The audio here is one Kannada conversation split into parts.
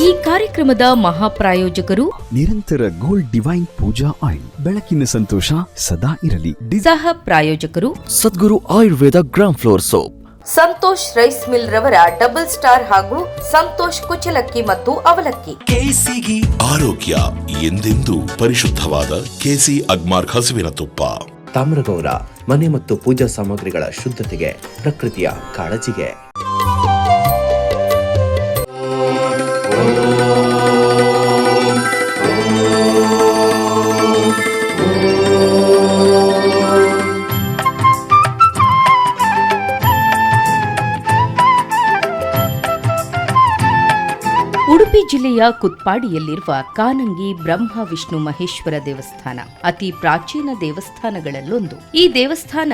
ಈ ಕಾರ್ಯಕ್ರಮದ ಮಹಾಪ್ರಾಯೋಜಕರು ನಿರಂತರ ಗೋಲ್ಡ್ ಡಿವೈನ್ ಪೂಜಾ ಆಯಿಲ್, ಬೆಳಕಿನ ಸಂತೋಷ ಸದಾ ಇರಲಿ. ಸಹ ಪ್ರಾಯೋಜಕರು Sadguru Ayurveda gram flour soap, Santosh rice mill ರವರ ಡಬಲ್ ಸ್ಟಾರ್ ಹಾಗೂ ಸಂತೋಷ್ ಕುಚಲಕ್ಕಿ ಮತ್ತು ಅವಲಕ್ಕಿ. ಕೆಸಿಗಿ ಆರೋಗ್ಯ ಎಂದೆಂದೂ ಪರಿಶುದ್ಧವಾದ ಕೆಸಿ ಅಗ್ಮಾರ್ ಹಸುವಿನ ತುಪ್ಪ. ತಾಮ್ರಗೌಡ ಮನೆ ಮತ್ತು ಪೂಜಾ ಸಾಮಗ್ರಿಗಳ ಶುದ್ಧತೆಗೆ, ಪ್ರಕೃತಿಯ ಕಾಳಜಿಗೆ. ಉಡುಪಿ ಜಿಲ್ಲೆಯ ಕುತ್ಪಾಡಿಯಲ್ಲಿರುವ ಕಾನಂಗಿ ಬ್ರಹ್ಮ ವಿಷ್ಣು ಮಹೇಶ್ವರ ದೇವಸ್ಥಾನ ಅತಿ ಪ್ರಾಚೀನ ದೇವಸ್ಥಾನಗಳಲ್ಲೊಂದು. ಈ ದೇವಸ್ಥಾನ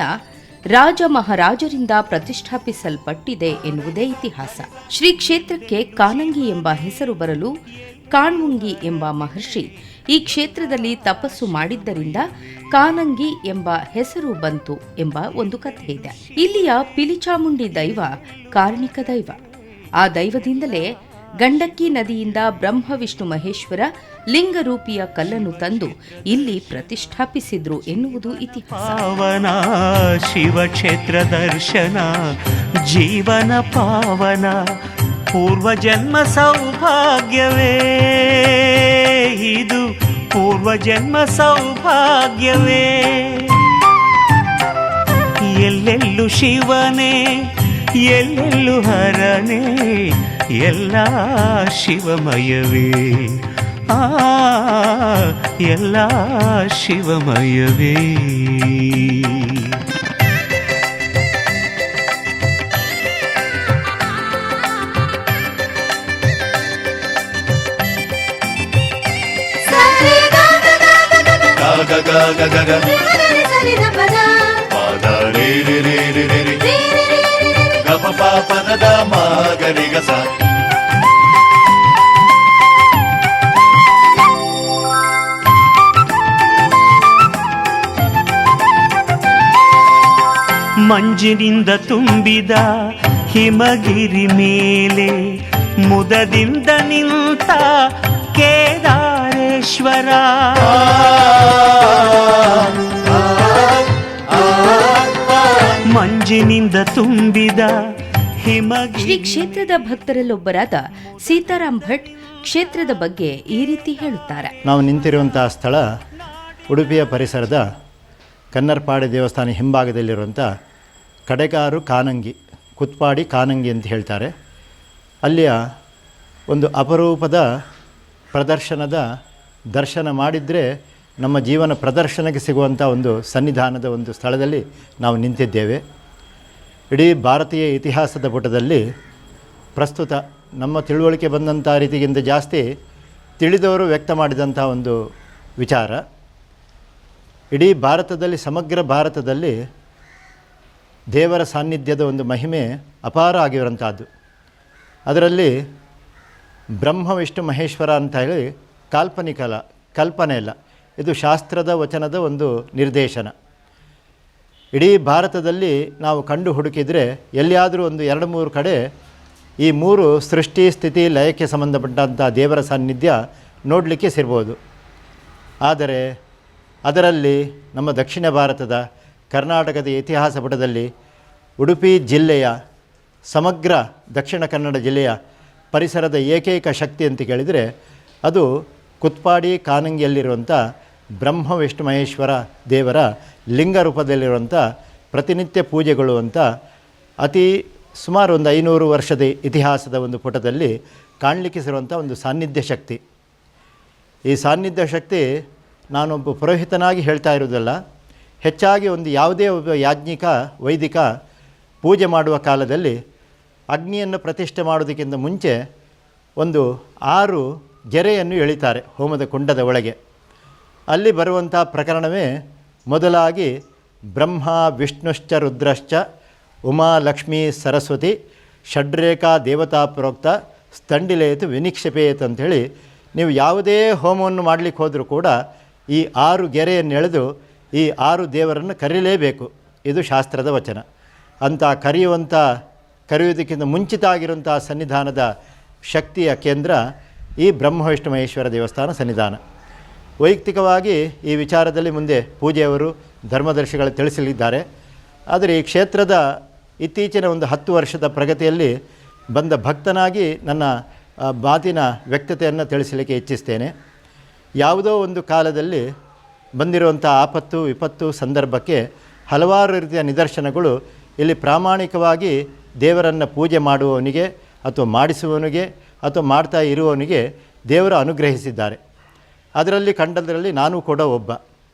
ರಾಜ ಮಹಾರಾಜರಿಂದ ಪ್ರತಿಷ್ಠಾಪಿಸಲ್ಪಟ್ಟಿದೆ ಎನ್ನುವುದೇ ಇತಿಹಾಸ. ಶ್ರೀ ಕ್ಷೇತ್ರಕ್ಕೆ ಕಾನಂಗಿ ಎಂಬ ಹೆಸರು ಬರಲು ಕಾಣ್ವುಂಗಿ ಎಂಬ ಮಹರ್ಷಿ ಈ ಕ್ಷೇತ್ರದಲ್ಲಿ ತಪಸ್ಸು ಮಾಡಿದ್ದರಿಂದ ಕಾನಂಗಿ ಎಂಬ ಹೆಸರು ಬಂತು ಎಂಬ ಒಂದು ಕಥೆ ಇದೆ. ಇಲ್ಲಿಯ ಪಿಲಿಚಾಮುಂಡಿ ದೈವ ಕಾರ್ಣಿಕ ದೈವ. ಆ ದೈವದಿಂದಲೇ ಗಂಡಕ್ಕಿ ನದಿಯಿಂದ ಬ್ರಹ್ಮ ವಿಷ್ಣು ಮಹೇಶ್ವರ ಲಿಂಗರೂಪಿಯ ಕಲ್ಲನ್ನು ತಂದು ಇಲ್ಲಿ ಪ್ರತಿಷ್ಠಾಪಿಸಿದ್ರು ಎನ್ನುವುದು ಇತಿಹಾಸ. ಪಾವನ ಶಿವಕ್ಷೇತ್ರ ದರ್ಶನ ಜೀವನ ಪಾವನ, ಪೂರ್ವಜನ್ಮ ಸೌಭಾಗ್ಯವೇ ಇದು, ಪೂರ್ವಜನ್ಮ ಸೌಭಾಗ್ಯವೇ. ಎಲ್ಲೆಲ್ಲೂ ಶಿವನೇ ಎಲ್ಲೆಲ್ಲೂ ಹರನೇ, ಎಲ್ಲ ಶಿವಮಯವೇ, ಎಲ್ಲ ಶಿವಮಯವೇ. ಮಂಜಿನಿಂದ ತುಂಬಿದ ಹಿಮಗಿರಿ ಮೇಲೆ ಮುದದಿಂದ ನಿಂತ ಕೇದಾರೇಶ್ವರ, ಮಂಜಿನಿಂದ ತುಂಬಿದ ಹಿಮಗಿರಿ. ಶ್ರೀ ಕ್ಷೇತ್ರದ ಭಕ್ತರಲ್ಲೊಬ್ಬರಾದ ಸೀತಾರಾಮ್ ಭಟ್ ಕ್ಷೇತ್ರದ ಬಗ್ಗೆ ಈ ರೀತಿ ಹೇಳುತ್ತಾರೆ. ನಾವು ನಿಂತಿರುವಂತಹ ಸ್ಥಳ ಉಡುಪಿಯ ಪರಿಸರದ ಕನ್ನರ್ಪಾಡಿ ದೇವಸ್ಥಾನ ಹಿಂಭಾಗದಲ್ಲಿರುವಂಥ ಕಡೆಗಾರು ಕಾನಂಗಿ, ಕುತ್ಪಾಡಿ ಕಾನಂಗಿ ಅಂತ ಹೇಳ್ತಾರೆ. ಅಲ್ಲಿಯ ಒಂದು ಅಪರೂಪದ ಪ್ರದರ್ಶನದ ದರ್ಶನ ಮಾಡಿದರೆ ನಮ್ಮ ಜೀವನ ಪ್ರದರ್ಶನಕ್ಕೆ ಸಿಗುವಂಥ ಒಂದು ಸನ್ನಿಧಾನದ ಒಂದು ಸ್ಥಳದಲ್ಲಿ ನಾವು ನಿಂತಿದ್ದೇವೆ. ಇಡೀ ಭಾರತೀಯ ಇತಿಹಾಸದ ಪುಟದಲ್ಲಿ ಪ್ರಸ್ತುತ ನಮ್ಮ ತಿಳುವಳಿಕೆ ಬಂದಂಥ ರೀತಿಗಿಂತ ಜಾಸ್ತಿ ತಿಳಿದವರು ವ್ಯಕ್ತ ಮಾಡಿದಂಥ ಒಂದು ವಿಚಾರ. ಇಡೀ ಭಾರತದಲ್ಲಿ, ಸಮಗ್ರ ಭಾರತದಲ್ಲಿ ದೇವರ ಸಾನ್ನಿಧ್ಯದ ಒಂದು ಮಹಿಮೆ ಅಪಾರ ಆಗಿರುವಂಥದ್ದು. ಅದರಲ್ಲಿ ಬ್ರಹ್ಮ ವಿಷ್ಣು ಮಹೇಶ್ವರ ಅಂತ ಹೇಳಿ ಕಲ್ಪನೆ ಇಲ್ಲ, ಇದು ಶಾಸ್ತ್ರದ ವಚನದ ಒಂದು ನಿರ್ದೇಶನ. ಇಡೀ ಭಾರತದಲ್ಲಿ ನಾವು ಕಂಡು ಹುಡುಕಿದರೆ ಎಲ್ಲಿಯಾದರೂ ಒಂದು 2-3 ಕಡೆ ಈ 3 ಸೃಷ್ಟಿ ಸ್ಥಿತಿ ಲಯಕ್ಕೆ ಸಂಬಂಧಪಟ್ಟಂಥ ದೇವರ ಸಾನ್ನಿಧ್ಯ ನೋಡಲಿಕ್ಕೆ ಸಿರ್ಬೋದು. ಆದರೆ ಅದರಲ್ಲಿ ನಮ್ಮ ದಕ್ಷಿಣ ಭಾರತದ ಕರ್ನಾಟಕದ ಇತಿಹಾಸ ಪುಟದಲ್ಲಿ ಉಡುಪಿ ಜಿಲ್ಲೆಯ, ಸಮಗ್ರ ದಕ್ಷಿಣ ಕನ್ನಡ ಜಿಲ್ಲೆಯ ಪರಿಸರದ ಏಕೈಕ ಶಕ್ತಿ ಅಂತ ಕೇಳಿದರೆ ಅದು ಕುತ್ಪಾಡಿ ಕಾನಂಗಿಯಲ್ಲಿರುವಂಥ ಬ್ರಹ್ಮ ವಿಷ್ಣು ಮಹೇಶ್ವರ ದೇವರ ಲಿಂಗ ರೂಪದಲ್ಲಿರುವಂಥ ಪ್ರತಿನಿತ್ಯ ಪೂಜೆಗಳು ಅಂತ ಅತಿ ಸುಮಾರು ಒಂದು 500 ವರ್ಷದ ಇತಿಹಾಸದ ಒಂದು ಪುಟದಲ್ಲಿ ಕಾಣಲಿಕ್ಕಿಸಿರುವಂಥ ಒಂದು ಸಾನ್ನಿಧ್ಯ ಶಕ್ತಿ. ಈ ಸಾನ್ನಿಧ್ಯ ಶಕ್ತಿ ನಾನೊಬ್ಬ ಪುರೋಹಿತನಾಗಿ ಹೇಳ್ತಾ ಇರೋದಲ್ಲ, ಹೆಚ್ಚಾಗಿ ಒಂದು ಯಾವುದೇ ಒಬ್ಬ ಯಾಜ್ಞಿಕ ವೈದಿಕ ಪೂಜೆ ಮಾಡುವ ಕಾಲದಲ್ಲಿ ಅಗ್ನಿಯನ್ನು ಪ್ರತಿಷ್ಠೆ ಮಾಡೋದಕ್ಕಿಂತ ಮುಂಚೆ ಒಂದು 6 ಗೆರೆಯನ್ನು ಎಳಿತಾರೆ ಹೋಮದ ಕುಂಡದ ಒಳಗೆ. ಅಲ್ಲಿ ಬರುವಂಥ ಪ್ರಕರಣವೇ ಮೊದಲಾಗಿ ಬ್ರಹ್ಮ ವಿಷ್ಣುಶ್ಚ ರುದ್ರಶ್ಚ ಉಮಾ ಲಕ್ಷ್ಮೀ ಸರಸ್ವತಿ ಷಡ್ರೇಖಾ ದೇವತಾ ಪ್ರೋಕ್ತ ಸ್ತಂಡಿಲೇತು ವಿನಿಕ್ಷೇಪೇತ್ ಅಂಥೇಳಿ ನೀವು ಯಾವುದೇ ಹೋಮವನ್ನು ಮಾಡಲಿಕ್ಕೆ ಹೋದರೂ ಕೂಡ ಈ 6 ಗೆರೆಯನ್ನು ಎಳೆದು ಈ 6 ದೇವರನ್ನು ಕರೀಲೇಬೇಕು. ಇದು ಶಾಸ್ತ್ರದ ವಚನ. ಅಂತ ಕರೆಯುವುದಕ್ಕಿಂತ ಮುಂಚಿತ ಆಗಿರುವಂಥ ಸನ್ನಿಧಾನದ ಶಕ್ತಿಯ ಕೇಂದ್ರ ಈ ಬ್ರಹ್ಮವಿಷ್ಣು ಮಹೇಶ್ವರ ದೇವಸ್ಥಾನ ಸನ್ನಿಧಾನ. ವೈಯಕ್ತಿಕವಾಗಿ ಈ ವಿಚಾರದಲ್ಲಿ ಮುಂದೆ ಪೂಜೆಯವರು ಧರ್ಮದರ್ಶಿಗಳು ತಿಳಿಸಲಿದ್ದಾರೆ. ಆದರೆ ಈ ಕ್ಷೇತ್ರದ ಇತ್ತೀಚಿನ ಒಂದು 10 ವರ್ಷದ ಪ್ರಗತಿಯಲ್ಲಿ ಬಂದ ಭಕ್ತನಾಗಿ ನನ್ನ ಮಾತಿನ ವ್ಯಕ್ತತೆಯನ್ನು ತಿಳಿಸಲಿಕ್ಕೆ ಇಚ್ಛಿಸ್ತೇನೆ. ಯಾವುದೋ ಒಂದು ಕಾಲದಲ್ಲಿ ಬಂದಿರುವಂಥ ಆಪತ್ತು ವಿಪತ್ತು ಸಂದರ್ಭಕ್ಕೆ ಹಲವಾರು ರೀತಿಯ ನಿದರ್ಶನಗಳು ಇಲ್ಲಿ ಪ್ರಾಮಾಣಿಕವಾಗಿ ದೇವರನ್ನು ಪೂಜೆ ಮಾಡುವವನಿಗೆ ಅಥವಾ ಮಾಡಿಸುವವನಿಗೆ ಅಥವಾ ಮಾಡ್ತಾ ಇರುವವನಿಗೆ ದೇವರು ಅನುಗ್ರಹಿಸಿದ್ದಾರೆ. ಅದರಲ್ಲಿ ಕಂಡದರಲ್ಲಿ ನಾನು ಕೂಡ ಒಬ್ಬ.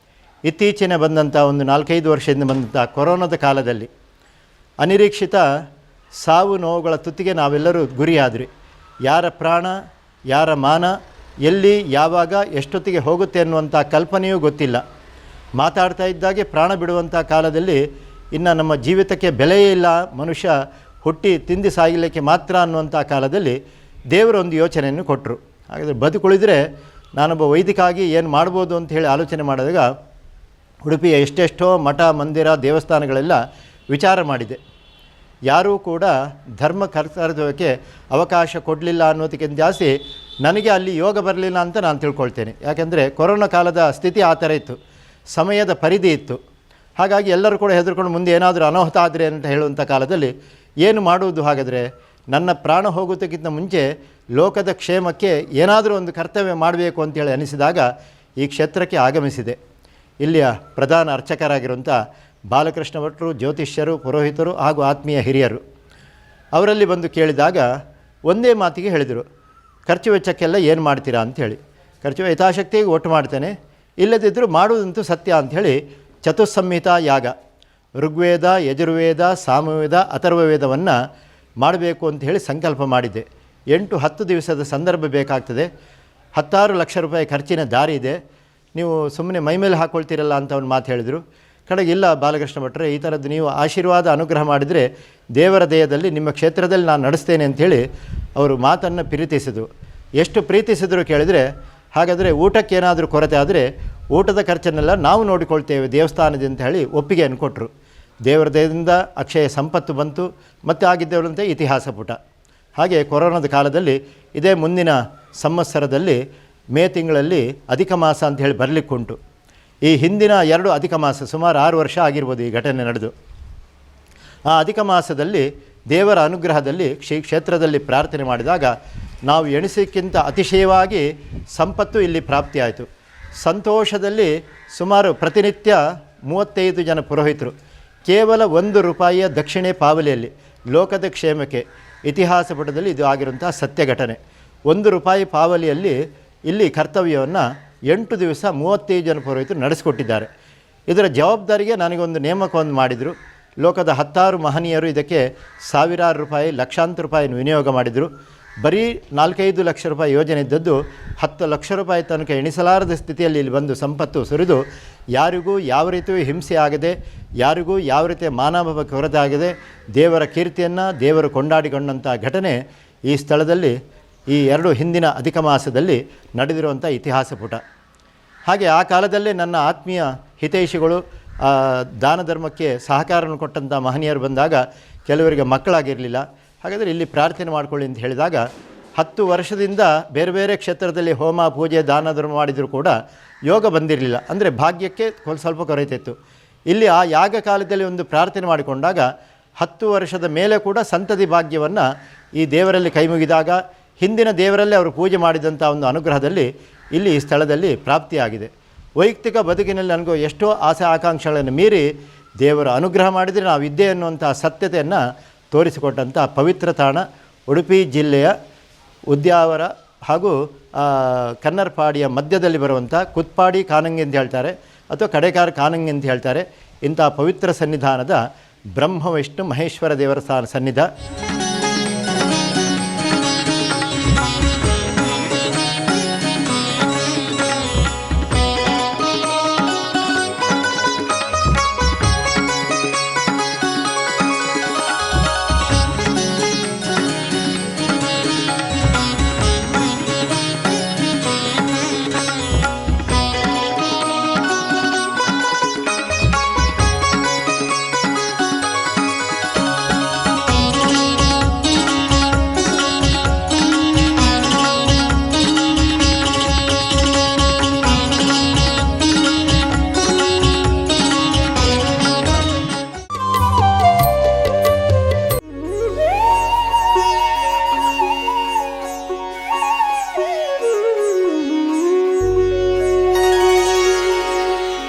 ಇತ್ತೀಚಿನ ಬಂದಂಥ ಒಂದು 4-5 ವರ್ಷದಿಂದ ಬಂದಂಥ ಕೊರೋನಾದ ಕಾಲದಲ್ಲಿ ಅನಿರೀಕ್ಷಿತ ಸಾವು ನೋವುಗಳ ತುತ್ತಿಗೆ ನಾವೆಲ್ಲರೂ ಗುರಿಯಾದ್ರಿ. ಯಾರ ಪ್ರಾಣ ಯಾರ ಮಾನ ಎಲ್ಲಿ ಯಾವಾಗ ಎಷ್ಟೊತ್ತಿಗೆ ಹೋಗುತ್ತೆ ಅನ್ನುವಂಥ ಕಲ್ಪನೆಯೂ ಗೊತ್ತಿಲ್ಲ. ಮಾತಾಡ್ತಾ ಇದ್ದಾಗೆ ಪ್ರಾಣ ಬಿಡುವಂಥ ಕಾಲದಲ್ಲಿ ಇನ್ನು ನಮ್ಮ ಜೀವಿತಕ್ಕೆ ಬೆಲೆಯೇ ಇಲ್ಲ, ಮನುಷ್ಯ ಹುಟ್ಟಿ ತಿಂದು ಸಾಗಲಿಕ್ಕೆ ಮಾತ್ರ ಅನ್ನುವಂಥ ಕಾಲದಲ್ಲಿ ದೇವರೊಂದು ಯೋಚನೆಯನ್ನು ಕೊಟ್ಟರು. ಹಾಗಾದರೆ ಬದುಕುಳಿದರೆ ನಾನೊಬ್ಬ ವೈದಿಕಾಗಿ ಏನು ಮಾಡ್ಬೋದು ಅಂತ ಹೇಳಿ ಆಲೋಚನೆ ಮಾಡಿದಾಗ ಉಡುಪಿಯ ಎಷ್ಟೆಷ್ಟೋ ಮಠ ಮಂದಿರ ದೇವಸ್ಥಾನಗಳೆಲ್ಲ ವಿಚಾರ ಮಾಡಿದೆ. ಯಾರೂ ಕೂಡ ಧರ್ಮ ಕರ್ತವ್ಯಕ್ಕೆ ಅವಕಾಶ ಕೊಡಲಿಲ್ಲ ಅನ್ನೋದಕ್ಕಿಂತ ಜಾಸ್ತಿ ನನಗೆ ಅಲ್ಲಿ ಯೋಗ ಬರಲಿಲ್ಲ ಅಂತ ನಾನು ತಿಳ್ಕೊಳ್ತೇನೆ. ಯಾಕೆಂದರೆ ಕೊರೋನಾ ಕಾಲದ ಸ್ಥಿತಿ ಆ ಥರ ಇತ್ತು, ಸಮಯದ ಪರಿಧಿ ಇತ್ತು. ಹಾಗಾಗಿ ಎಲ್ಲರೂ ಕೂಡ ಹೆದರ್ಕೊಂಡು ಮುಂದೆ ಏನಾದರೂ ಅನಾಹುತ ಆದರೆ ಅಂತ ಹೇಳುವಂಥ ಕಾಲದಲ್ಲಿ ಏನು ಮಾಡುವುದು? ಹಾಗಾದರೆ ನನ್ನ ಪ್ರಾಣ ಹೋಗೋದಕ್ಕಿಂತ ಮುಂಚೆ ಲೋಕದ ಕ್ಷೇಮಕ್ಕೆ ಏನಾದರೂ ಒಂದು ಕರ್ತವ್ಯ ಮಾಡಬೇಕು ಅಂತೇಳಿ ಅನಿಸಿದಾಗ ಈ ಕ್ಷೇತ್ರಕ್ಕೆ ಆಗಮಿಸಿದೆ. ಇಲ್ಲಿಯ ಪ್ರಧಾನ ಅರ್ಚಕರಾಗಿರುವಂಥ ಬಾಲಕೃಷ್ಣ ಭಟ್ರು, ಜ್ಯೋತಿಷ್ಯರು, ಪುರೋಹಿತರು ಹಾಗೂ ಆತ್ಮೀಯ ಹಿರಿಯರು ಅವರಲ್ಲಿ ಬಂದು ಕೇಳಿದಾಗ ಒಂದೇ ಮಾತಿಗೆ ಹೇಳಿದರು, ಖರ್ಚು ವೆಚ್ಚಕ್ಕೆಲ್ಲ ಏನು ಮಾಡ್ತೀರಾ ಅಂಥೇಳಿ. ಖರ್ಚು ಯಥಾಶಕ್ತಿಗೆ ಒಟ್ಟು ಮಾಡ್ತೇನೆ, ಇಲ್ಲದಿದ್ದರೂ ಮಾಡುವುದಂತೂ ಸತ್ಯ ಅಂಥೇಳಿ ಚತುಸ್ಸಂಹಿತಾ ಯಾಗ, ಋಗ್ವೇದ, ಯಜುರ್ವೇದ, ಸಾಮವೇದ, ಅಥರ್ವವೇದವನ್ನು ಮಾಡಬೇಕು ಅಂತ ಹೇಳಿ ಸಂಕಲ್ಪ ಮಾಡಿದ್ದೆ. 8-10 ದಿವಸದ ಸಂದರ್ಭ ಬೇಕಾಗ್ತದೆ, 16 ಲಕ್ಷ ರೂಪಾಯಿ ಖರ್ಚಿನ ದಾರಿ ಇದೆ, ನೀವು ಸುಮ್ಮನೆ ಮೈಮೇಲೆ ಹಾಕ್ಕೊಳ್ತೀರಲ್ಲ ಅಂತ ಒಂದು ಮಾತು ಹೇಳಿದರು. ಕಡೆಗೆ ಇಲ್ಲ ಬಾಲಕೃಷ್ಣ ಭಟ್ರೆ, ಈ ಥರದ್ದು ನೀವು ಆಶೀರ್ವಾದ ಅನುಗ್ರಹ ಮಾಡಿದರೆ ದೇವರ ದೇಹದಲ್ಲಿ ನಿಮ್ಮ ಕ್ಷೇತ್ರದಲ್ಲಿ ನಾನು ನಡೆಸ್ತೇನೆ ಅಂಥೇಳಿ ಅವರು ಮಾತನ್ನು ಪ್ರೀತಿಸಿದರು. ಎಷ್ಟು ಪ್ರೀತಿಸಿದ್ರು ಕೇಳಿದರೆ, ಹಾಗಾದರೆ ಊಟಕ್ಕೇನಾದರೂ ಕೊರತೆ ಆದರೆ ಊಟದ ಖರ್ಚನ್ನೆಲ್ಲ ನಾವು ನೋಡಿಕೊಳ್ತೇವೆ ದೇವಸ್ಥಾನದಿಂದ ಅಂತ ಹೇಳಿ ಒಪ್ಪಿಗೆಯನ್ನು ಕೊಟ್ಟರು. ದೇವರ ದೇಹದಿಂದ ಅಕ್ಷಯ ಸಂಪತ್ತು ಬಂತು. ಮತ್ತು ಆಗಿದ್ದವರಂತೆ ಇತಿಹಾಸ ಪುಟ. ಹಾಗೆ ಕೊರೋನಾದ ಕಾಲದಲ್ಲಿ ಇದೇ ಮುಂದಿನ ಸಂವತ್ಸರದಲ್ಲಿ ಮೇ ತಿಂಗಳಲ್ಲಿ ಅಧಿಕ ಮಾಸ ಅಂತ ಹೇಳಿ ಬರಲಿಕ್ಕುಂಟು. ಈ ಹಿಂದಿನ 2 ಅಧಿಕ ಮಾಸ ಸುಮಾರು 6 ವರ್ಷ ಆಗಿರ್ಬೋದು ಈ ಘಟನೆ ನಡೆದು. ಆ ಅಧಿಕ ಮಾಸದಲ್ಲಿ ದೇವರ ಅನುಗ್ರಹದಲ್ಲಿ ಕ್ಷೇತ್ರದಲ್ಲಿ ಪ್ರಾರ್ಥನೆ ಮಾಡಿದಾಗ ನಾವು ಎಣಿಸೋಕ್ಕಿಂತ ಅತಿಶಯವಾಗಿ ಸಂಪತ್ತು ಇಲ್ಲಿ ಪ್ರಾಪ್ತಿಯಾಯಿತು. ಸಂತೋಷದಲ್ಲಿ ಸುಮಾರು ಪ್ರತಿನಿತ್ಯ 35 ಜನ ಪುರೋಹಿತರು ಕೇವಲ ₹1 ದಕ್ಷಿಣೆ ಪಾವಲಿಯಲ್ಲಿ ಲೋಕದ ಕ್ಷೇಮಕ್ಕೆ ಇತಿಹಾಸ ಪುಟದಲ್ಲಿ ಇದು ಆಗಿರುವಂಥ ಸತ್ಯ ಘಟನೆ. ₹1 ಪಾವಲಿಯಲ್ಲಿ ಇಲ್ಲಿ ಕರ್ತವ್ಯವನ್ನು 8 ದಿವಸ 35 ಜನ ಪುರೋಹಿತರು ನಡೆಸಿಕೊಟ್ಟಿದ್ದಾರೆ. ಇದರ ಜವಾಬ್ದಾರಿಗೆ ನನಗೊಂದು ನೇಮಕವನ್ನು ಮಾಡಿದರು. ಲೋಕದ 10 ಮಹನೀಯರು ಇದಕ್ಕೆ ಸಾವಿರಾರು ರೂಪಾಯಿ, ಲಕ್ಷಾಂತರ ರೂಪಾಯಿಯನ್ನು ವಿನಿಯೋಗ ಮಾಡಿದರು. ಬರೀ 4-5 ಲಕ್ಷ ರೂಪಾಯಿ ಯೋಜನೆ ಇದ್ದದ್ದು 10 ಲಕ್ಷ ರೂಪಾಯಿ ತನಕ ಎಣಿಸಲಾರದ ಸ್ಥಿತಿಯಲ್ಲಿ ಇಲ್ಲಿ ಬಂದು ಸಂಪತ್ತು ಸುರಿದು ಯಾರಿಗೂ ಯಾವ ರೀತಿಯೂ ಹಿಂಸೆ ಆಗದೆ, ಯಾರಿಗೂ ಯಾವ ರೀತಿಯ ಮಾನವ ಕೊರತೆ ಆಗದೆ ದೇವರ ಕೀರ್ತಿಯನ್ನು ದೇವರು ಕೊಂಡಾಡಿಕೊಂಡಂಥ ಘಟನೆ ಈ ಸ್ಥಳದಲ್ಲಿ ಈ 2 ಹಿಂದಿನ ಅಧಿಕ ಮಾಸದಲ್ಲಿ ನಡೆದಿರುವಂಥ ಇತಿಹಾಸ ಪುಟ. ಹಾಗೆ ಆ ಕಾಲದಲ್ಲೇ ನನ್ನ ಆತ್ಮೀಯ ಹಿತೈಷಿಗಳು ದಾನ ಧರ್ಮಕ್ಕೆ ಸಹಕಾರವನ್ನು ಕೊಟ್ಟಂಥ ಮಹನೀಯರು ಬಂದಾಗ ಕೆಲವರಿಗೆ ಮಕ್ಕಳಾಗಿರಲಿಲ್ಲ. ಹಾಗಾದರೆ ಇಲ್ಲಿ ಪ್ರಾರ್ಥನೆ ಮಾಡಿಕೊಳ್ಳಿ ಅಂತ ಹೇಳಿದಾಗ 10 ವರ್ಷದಿಂದ ಬೇರೆ ಬೇರೆ ಕ್ಷೇತ್ರದಲ್ಲಿ ಹೋಮ ಪೂಜೆ ದಾನ ಧರ್ಮ ಮಾಡಿದರೂ ಕೂಡ ಯೋಗ ಬಂದಿರಲಿಲ್ಲ. ಅಂದರೆ ಭಾಗ್ಯಕ್ಕೆ ಸ್ವಲ್ಪ ಕೊರತೆ ಇತ್ತು. ಇಲ್ಲಿ ಆ ಯಾಗ ಕಾಲದಲ್ಲಿ ಒಂದು ಪ್ರಾರ್ಥನೆ ಮಾಡಿಕೊಂಡಾಗ 10 ವರ್ಷದ ಮೇಲೆ ಕೂಡ ಸಂತತಿ ಭಾಗ್ಯವನ್ನು ಈ ದೇವರಲ್ಲಿ ಕೈ ಮುಗಿದಾಗ ಹಿಂದಿನ ದೇವರಲ್ಲಿ ಅವರು ಪೂಜೆ ಮಾಡಿದಂಥ ಒಂದು ಅನುಗ್ರಹದಲ್ಲಿ ಇಲ್ಲಿ ಈ ಸ್ಥಳದಲ್ಲಿ ಪ್ರಾಪ್ತಿಯಾಗಿದೆ. ವೈಯಕ್ತಿಕ ಬದುಕಿನಲ್ಲಿ ನನಗೂ ಎಷ್ಟೋ ಆಸೆ ಆಕಾಂಕ್ಷೆಗಳನ್ನು ಮೀರಿ ದೇವರ ಅನುಗ್ರಹ ಮಾಡಿದರೆ ನಾವಿದ್ದೆ ಅನ್ನುವಂಥ ಸತ್ಯತೆಯನ್ನು ತೋರಿಸಿಕೊಟ್ಟಂಥ ಪವಿತ್ರ ತಾಣ ಉಡುಪಿ ಜಿಲ್ಲೆಯ ಉದ್ಯಾವರ ಹಾಗೂ ಕನ್ನರ್ಪಾಡಿಯ ಮಧ್ಯದಲ್ಲಿ ಬರುವಂಥ ಕುತ್ಪಾಡಿ ಕಾನಂಗಿ ಅಂತ ಹೇಳ್ತಾರೆ ಅಥವಾ ಕಡೆಕಾರ್ ಕಾನಂಗಿ ಅಂತ ಹೇಳ್ತಾರೆ. ಇಂಥ ಪವಿತ್ರ ಸನ್ನಿಧಾನದ ಬ್ರಹ್ಮವಿಷ್ಣು ಮಹೇಶ್ವರ ದೇವರ ಸನ್ನಿಧ.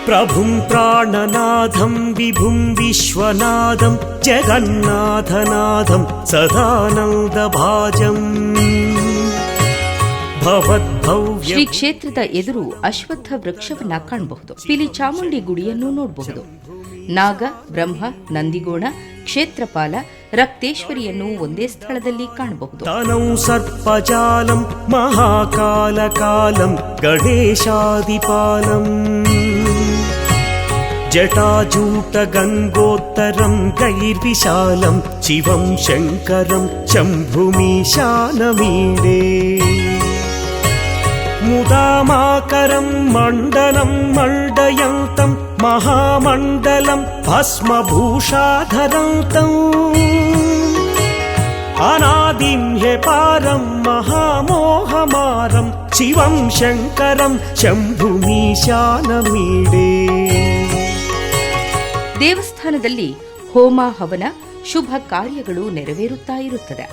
प्रभुं प्राणनाथं विभुं विश्वनाथं जगन्नाथनाथं सदानन्दभाजम् ಶ್ರೀ ಕ್ಷೇತ್ರದ ಎದುರು ಅಶ್ವತ್ಥ ವೃಕ್ಷವನ್ನ ಕಾಣಬಹುದು. ಪಿಲಿ ಚಾಮುಂಡಿ ಗುಡಿಯನ್ನು ನೋಡಬಹುದು. ನಾಗ, ಬ್ರಹ್ಮ, ನಂದಿಗೋಣ, ಕ್ಷೇತ್ರಪಾಲ, ರಕ್ತೇಶ್ವರಿಯನ್ನು ಒಂದೇ ಸ್ಥಳದಲ್ಲಿ ಕಾಣಬಹುದು. ತನೌ ಸರ್ಪಜಾಲಂ ಮಹಾಕಾಲಕಾಲಂ ಗಣೇಶಾದಿಪಾಲಂ ಜಟಾಜೂಟ ಗಂಗೋತ್ತರಂ ಗೈರ್ವಿಶಾಲಂ ಶಿವಂ ಶಂಕರಂ ಶಂಭುಮೀಶಾನಮೀಡೇ ಮುದಾಮಾಕರಂ ಮಂಡಲಂ ಮಂಡಯಂತಂ ಮಹಾಮಂಡಲಂ ಭಸ್ಮಭೂಷಾಧರಂತಂ ಅನಾದಿಂ ಹೇ ಪಾರಂ ಮಹಾಮೋಹಮಾರಂ ಶಿವಂ ಶಂಕರಂ ಶಂಭುಮೀಶಾನಮೀಡೇ. ದೇವಸ್ಥಾನದಲ್ಲಿ ಹೋಮ ಹವನ ಶುಭ ಕಾರ್ಯಗಳು ನೆರವೇರುತ್ತಾ ಇರುತ್ತದೆ.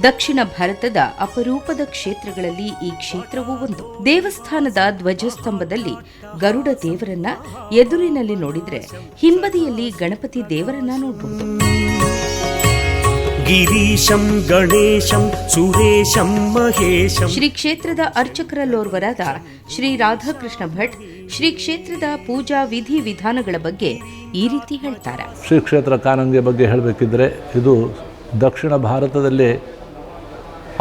ದಕ್ಷಿಣ ಭಾರತದ ಅಪರೂಪದ ಕ್ಷೇತ್ರಗಳಲ್ಲಿ ಈ ಕ್ಷೇತ್ರವೂ ಒಂದು. ದೇವಸ್ಥಾನದ ಧ್ವಜಸ್ತಂಭದಲ್ಲಿ ಗರುಡ ದೇವರನ್ನ ಎದುರಿನಲ್ಲಿ ನೋಡಿದ್ರೆ ಹಿಂಬದಿಯಲ್ಲಿ ಗಣಪತಿ ದೇವರನ್ನ ನೋಡಬಹುದು. ಗಿರೀಶಂ ಗಣೇಶಂ ಸುರೇಶಂ ಮಹೇಶಂ. ಶ್ರೀ ಕ್ಷೇತ್ರದ ಅರ್ಚಕರಲ್ಲೋರ್ವರಾದ ಶ್ರೀ ರಾಧಾಕೃಷ್ಣ ಭಟ್ ಶ್ರೀ ಕ್ಷೇತ್ರದ ಪೂಜಾ ವಿಧಿ ವಿಧಾನಗಳ ಬಗ್ಗೆ ಈ ರೀತಿ ಹೇಳ್ತಾರೆ. ಶ್ರೀ ಕ್ಷೇತ್ರ ಕಾನಂಗಿ ಬಗ್ಗೆ ಹೇಳಬೇಕಿದ್ರೆ ಇದು ದಕ್ಷಿಣ ಭಾರತದಲ್ಲಿ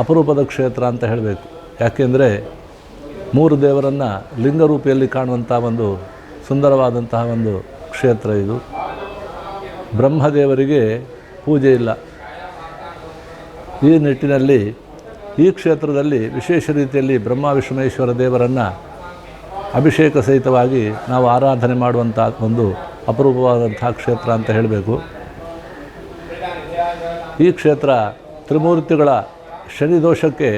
ಅಪರೂಪದ ಕ್ಷೇತ್ರ ಅಂತ ಹೇಳಬೇಕು. ಯಾಕೆಂದರೆ 3 ದೇವರನ್ನು ಲಿಂಗರೂಪಿಯಲ್ಲಿ ಕಾಣುವಂಥ ಒಂದು ಸುಂದರವಾದಂತಹ ಒಂದು ಕ್ಷೇತ್ರ ಇದು. ಬ್ರಹ್ಮದೇವರಿಗೆ ಪೂಜೆ ಇಲ್ಲ. ಈ ನಿಟ್ಟಿನಲ್ಲಿ ಈ ಕ್ಷೇತ್ರದಲ್ಲಿ ವಿಶೇಷ ರೀತಿಯಲ್ಲಿ ಬ್ರಹ್ಮ ವಿಷ್ಣುಮೇಶ್ವರ ದೇವರನ್ನು ಅಭಿಷೇಕ ಸಹಿತವಾಗಿ ನಾವು ಆರಾಧನೆ ಮಾಡುವಂಥ ಒಂದು ಅಪರೂಪವಾದಂಥ ಕ್ಷೇತ್ರ ಅಂತ ಹೇಳಬೇಕು. ಈ ಕ್ಷೇತ್ರ ತ್ರಿಮೂರ್ತಿಗಳ ಶನಿದೋಷಕ್ಕೆ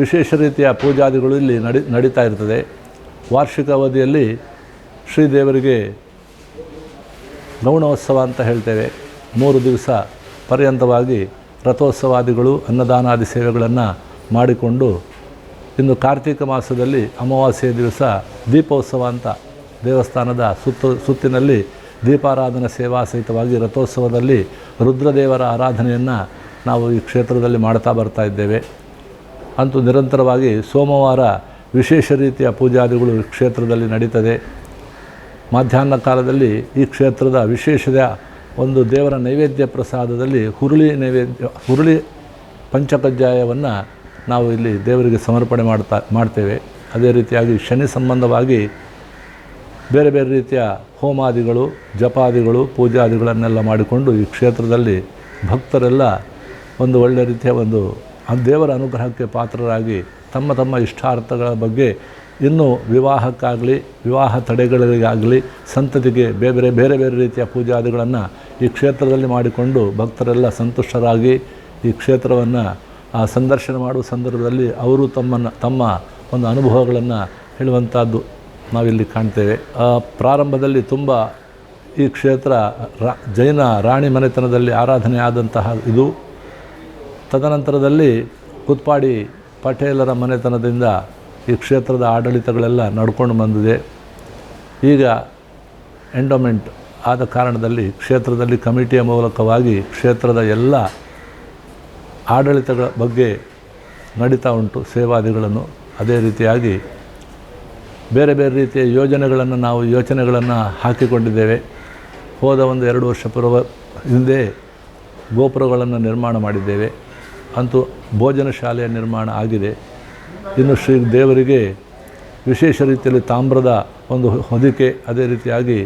ವಿಶೇಷ ರೀತಿಯ ಪೂಜಾದಿಗಳು ಇಲ್ಲಿ ನಡೀತಾ ಇರ್ತದೆ. ವಾರ್ಷಿಕ ಅವಧಿಯಲ್ಲಿ ಶ್ರೀದೇವರಿಗೆ ಗೌಣೋತ್ಸವ ಅಂತ ಹೇಳ್ತೇವೆ. 3 ದಿವಸ ಪರ್ಯಂತವಾಗಿ ರಥೋತ್ಸವಾದಿಗಳು ಅನ್ನದಾನಾದಿ ಸೇವೆಗಳನ್ನು ಮಾಡಿಕೊಂಡು ಇನ್ನು ಕಾರ್ತಿಕ ಮಾಸದಲ್ಲಿ ಅಮಾವಾಸ್ಯೆಯ ದಿವಸ ದೀಪೋತ್ಸವ ಅಂತ ದೇವಸ್ಥಾನದ ಸುತ್ತಿನಲ್ಲಿ ದೀಪಾರಾಧನಾ ಸೇವಾ ಸಹಿತವಾಗಿ ರಥೋತ್ಸವದಲ್ಲಿ ರುದ್ರದೇವರ ಆರಾಧನೆಯನ್ನು ನಾವು ಈ ಕ್ಷೇತ್ರದಲ್ಲಿ ಮಾಡ್ತಾ ಬರ್ತಾ ಇದ್ದೇವೆ. ಅಂತೂ ನಿರಂತರವಾಗಿ ಸೋಮವಾರ ವಿಶೇಷ ರೀತಿಯ ಪೂಜಾದಿಗಳು ಕ್ಷೇತ್ರದಲ್ಲಿ ನಡೀತದೆ. ಮಧ್ಯಾಹ್ನ ಕಾಲದಲ್ಲಿ ಈ ಕ್ಷೇತ್ರದ ವಿಶೇಷದ ಒಂದು ದೇವರ ನೈವೇದ್ಯ ಪ್ರಸಾದದಲ್ಲಿ ಹುರುಳಿ ಪಂಚಕಜ್ಜಾಯವನ್ನು ನಾವು ಇಲ್ಲಿ ದೇವರಿಗೆ ಸಮರ್ಪಣೆ ಮಾಡ್ತೇವೆ. ಅದೇ ರೀತಿಯಾಗಿ ಶನಿ ಸಂಬಂಧವಾಗಿ ಬೇರೆ ಬೇರೆ ರೀತಿಯ ಹೋಮಾದಿಗಳು, ಜಪಾದಿಗಳು, ಪೂಜಾದಿಗಳನ್ನೆಲ್ಲ ಮಾಡಿಕೊಂಡು ಈ ಕ್ಷೇತ್ರದಲ್ಲಿ ಭಕ್ತರೆಲ್ಲ ಒಂದು ಒಳ್ಳೆಯ ರೀತಿಯ ಒಂದು ದೇವರ ಅನುಗ್ರಹಕ್ಕೆ ಪಾತ್ರರಾಗಿ ತಮ್ಮ ತಮ್ಮ ಇಷ್ಟಾರ್ಥಗಳ ಬಗ್ಗೆ ಇನ್ನೂ ವಿವಾಹಕ್ಕಾಗಲಿ, ವಿವಾಹ ತಡೆಗಳಿಗಾಗಲಿ, ಸಂತತಿಗೆ ಬೇರೆ ಬೇರೆ ಬೇರೆ ರೀತಿಯ ಪೂಜಾದಿಗಳನ್ನು ಈ ಕ್ಷೇತ್ರದಲ್ಲಿ ಮಾಡಿಕೊಂಡು ಭಕ್ತರೆಲ್ಲ ಸಂತುಷ್ಟರಾಗಿ ಈ ಕ್ಷೇತ್ರವನ್ನು ಸಂದರ್ಶನ ಮಾಡುವ ಸಂದರ್ಭದಲ್ಲಿ ಅವರು ತಮ್ಮ ಒಂದು ಅನುಭವಗಳನ್ನು ಹೇಳುವಂಥದ್ದು ನಾವಿಲ್ಲಿ ಕಾಣ್ತೇವೆ. ಪ್ರಾರಂಭದಲ್ಲಿ ತುಂಬ ಈ ಕ್ಷೇತ್ರ ಜೈನ ರಾಣಿ ಮನೆತನದಲ್ಲಿ ಆರಾಧನೆ ಆದಂತಹ ಇದು. ತದನಂತರದಲ್ಲಿ ಕುತ್ಪಾಡಿ ಪಟೇಲರ ಮನೆತನದಿಂದ ಈ ಕ್ಷೇತ್ರದ ಆಡಳಿತಗಳೆಲ್ಲ ನಡ್ಕೊಂಡು ಬಂದಿದೆ. ಈಗ ಎಂಡೋಮೆಂಟ್ ಆದ ಕಾರಣದಲ್ಲಿ ಕ್ಷೇತ್ರದಲ್ಲಿ ಕಮಿಟಿಯ ಮೂಲಕವಾಗಿ ಕ್ಷೇತ್ರದ ಎಲ್ಲ ಆಡಳಿತಗಳ ಬಗ್ಗೆ ನಡೀತಾ ಉಂಟು ಸೇವಾದಿಗಳನ್ನು. ಅದೇ ರೀತಿಯಾಗಿ ಬೇರೆ ಬೇರೆ ರೀತಿಯ ಯೋಚನೆಗಳನ್ನು ಹಾಕಿಕೊಂಡಿದ್ದೇವೆ. ಹೋದ 1-2 ವರ್ಷ ಹಿಂದೆ ಗೋಪುರಗಳನ್ನು ನಿರ್ಮಾಣ ಮಾಡಿದ್ದೇವೆ. ಅಂತೂ ಭೋಜನ ಶಾಲೆಯ ನಿರ್ಮಾಣ ಆಗಿದೆ. ಇನ್ನು ಶ್ರೀ ದೇವರಿಗೆ ವಿಶೇಷ ರೀತಿಯಲ್ಲಿ ತಾಮ್ರದ ಒಂದು ಹೊದಿಕೆ, ಅದೇ ರೀತಿಯಾಗಿ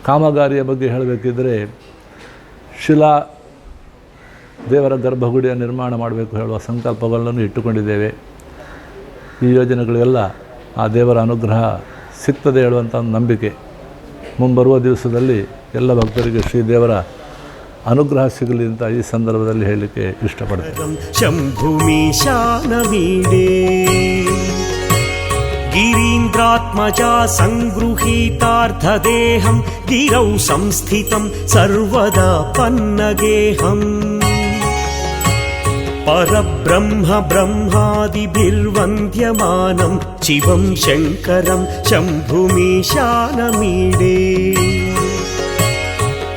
ಕಾಮಗಾರಿಯ ಬಗ್ಗೆ ಹೇಳಬೇಕಿದ್ದರೆ ಶಿಲಾ ದೇವರ ಗರ್ಭಗುಡಿಯ ನಿರ್ಮಾಣ ಮಾಡಬೇಕು ಹೇಳುವ ಸಂಕಲ್ಪಗಳನ್ನು ಇಟ್ಟುಕೊಂಡಿದ್ದೇವೆ. ಈ ಯೋಜನೆಗಳೆಲ್ಲ ಆ ದೇವರ ಅನುಗ್ರಹ ಸಿಗ್ತದೆ ಹೇಳುವಂಥ ಒಂದು ನಂಬಿಕೆ. ಮುಂಬರುವ ದಿವಸದಲ್ಲಿ ಎಲ್ಲ ಭಕ್ತರಿಗೆ ಶ್ರೀದೇವರ ಅನುಗ್ರಹ ಸಿಗಲಿ ಅಂತ ಈ ಸಂದರ್ಭದಲ್ಲಿ ಹೇಳಲಿಕ್ಕೆ ಇಷ್ಟಪಡ್ತೇನೆ. ಶಂಭುಮೀಶಾನಮೀಡೇ ಗಿರೀಂದ್ರಾತ್ಮಜಾ ಸಂಗೃಹೀತಾರ್ಧದೇಹಂ ಗಿರೌ ಸಂಸ್ಥಿತಂ ಸರ್ವದಾ ಪನ್ನಗೇಹಂ परब्रह्म ब्रह्मादिभिर्वन्द्यमानं शिवं शङ्करं शम्भुमीशानमीडे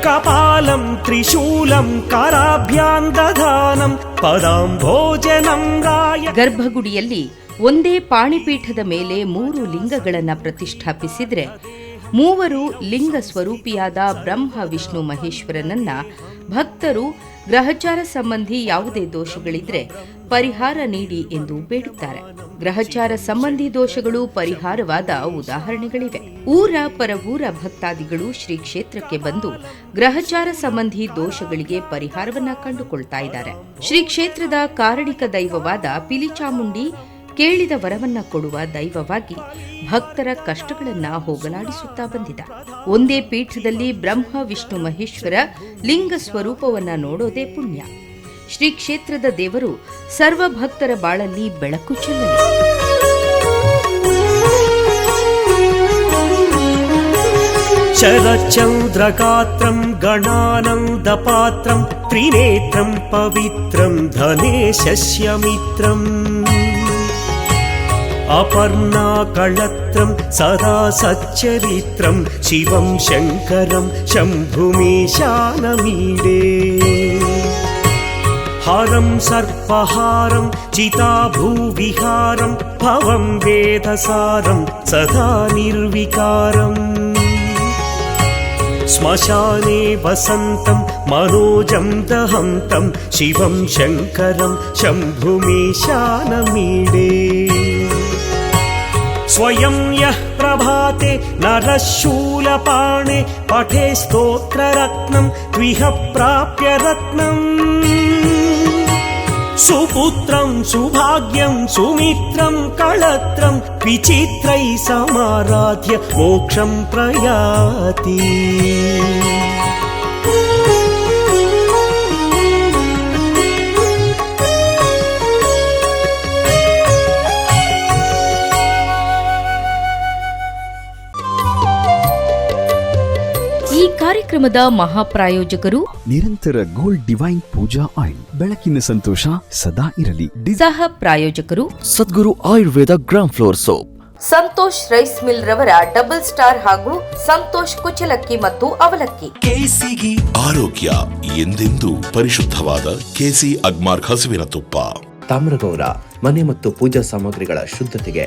कपालं त्रिशूलं कराभ्यां दधानं पदाम्भोजनं राय. ಗರ್ಭಗುಡಿಯಲ್ಲಿ ಒಂದೇ ಪಾಣಿಪೀಠದ ಮೇಲೆ 3 ಲಿಂಗಗಳನ್ನು ಪ್ರತಿಷ್ಠಾಪಿಸಿದ್ರೆ ಮೂವರು ಲಿಂಗ ಸ್ವರೂಪಿಯಾದ ಬ್ರಹ್ಮ ವಿಷ್ಣು ಮಹೇಶ್ವರನನ್ನ ಭಕ್ತರು ಗ್ರಹಚಾರ ಸಂಬಂಧಿ ಯಾವುದೇ ದೋಷಗಳಿದ್ರೆ ಪರಿಹಾರ ನೀಡಿ ಎಂದು ಬೇಡುತ್ತಾರೆ. ಗ್ರಹಚಾರ ಸಂಬಂಧಿ ದೋಷಗಳು ಪರಿಹಾರವಾದ ಉದಾಹರಣೆಗಳಿವೆ. ಊರ ಪರವೂರ ಭಕ್ತಾದಿಗಳು ಶ್ರೀ ಕ್ಷೇತ್ರಕ್ಕೆ ಬಂದು ಗ್ರಹಚಾರ ಸಂಬಂಧಿ ದೋಷಗಳಿಗೆ ಪರಿಹಾರವನ್ನ ಕಂಡುಕೊಳ್ತಾ ಇದ್ದಾರೆ. ಶ್ರೀ ಕ್ಷೇತ್ರದ ಕಾರಣಿಕ ದೈವವಾದ ಪಿಲಿಚಾಮುಂಡಿ ಕೇಳಿದ ವರವನ್ನ ಕೊಡುವ ದೈವವಾಗಿ ಭಕ್ತರ ಕಷ್ಟಗಳನ್ನ ಹೋಗಲಾಡಿಸುತ್ತಾ ಬಂದಿದ. ಒಂದೇ ಪೀಠದಲ್ಲಿ ಬ್ರಹ್ಮ ವಿಷ್ಣು ಮಹೇಶ್ವರ ಲಿಂಗ ಸ್ವರೂಪವನ್ನ ನೋಡೋದೇ ಪುಣ್ಯ. ಶ್ರೀ ಕ್ಷೇತ್ರದ ದೇವರು ಸರ್ವ ಭಕ್ತರ ಬಾಳಲ್ಲಿ ಬೆಳಕು ಚೆಲ್ಲಲಿ. शरच्चन्द्रगात्रं गणानन्दपात्रं त्रिनेत्रं पवित्रं धनेशस्य मित्रम् अपर्णाकळत्रं सदा सच्चरित्रं शिवं शङ्करं शम्भुमीशानमीडे हरं सर्पहारं चिताभूविहारं भवं वेदसारं सदा निर्विकारम् श्मशाने वसन्तं मनोजं दहन्तं शिवं शङ्करं शम्भुमीशानमीडे स्वयं यः प्रभाते नरः शूलपाणे पठे स्तोत्ररत्नं द्विह प्राप्य रत्नम् सुपुत्रं सुभाग्यं सुमित्रं कळत्रं विचित्रैः समाराध्य मोक्षं प्रयाति. ಈ ಕಾರ್ಯಕ್ರಮದ ಮಹಾಪ್ರಾಯೋಜಕರು ನಿರಂತರ ಗೋಲ್ಡ್ ಡಿವೈನ್ ಪೂಜಾ ಆಯಿಲ್. ಬೆಳಕಿನ ಸಂತೋಷ ಸದಾ ಇರಲಿ. ಸಹ ಪ್ರಾಯೋಜಕರು Sadguru Ayurveda gram flour soap, Santosh rice mill ರವರ ಡಬಲ್ ಸ್ಟಾರ್ ಹಾಗೂ ಸಂತೋಷ್ ಕುಚಲಕ್ಕಿ ಮತ್ತು ಅವಲಕ್ಕಿ. ಆರೋಗ್ಯ ಎಂದೆಂದೂ ಪರಿಶುದ್ಧವಾದ ಕೆಸಿ ಅಗ್ಮಾರ್ಕ್ ಹಸುವಿನ ತುಪ್ಪ. ತಾಮ್ರಗೌಡ ಮನೆ ಮತ್ತು ಪೂಜಾ ಸಾಮಗ್ರಿಗಳ ಶುದ್ಧತೆಗೆ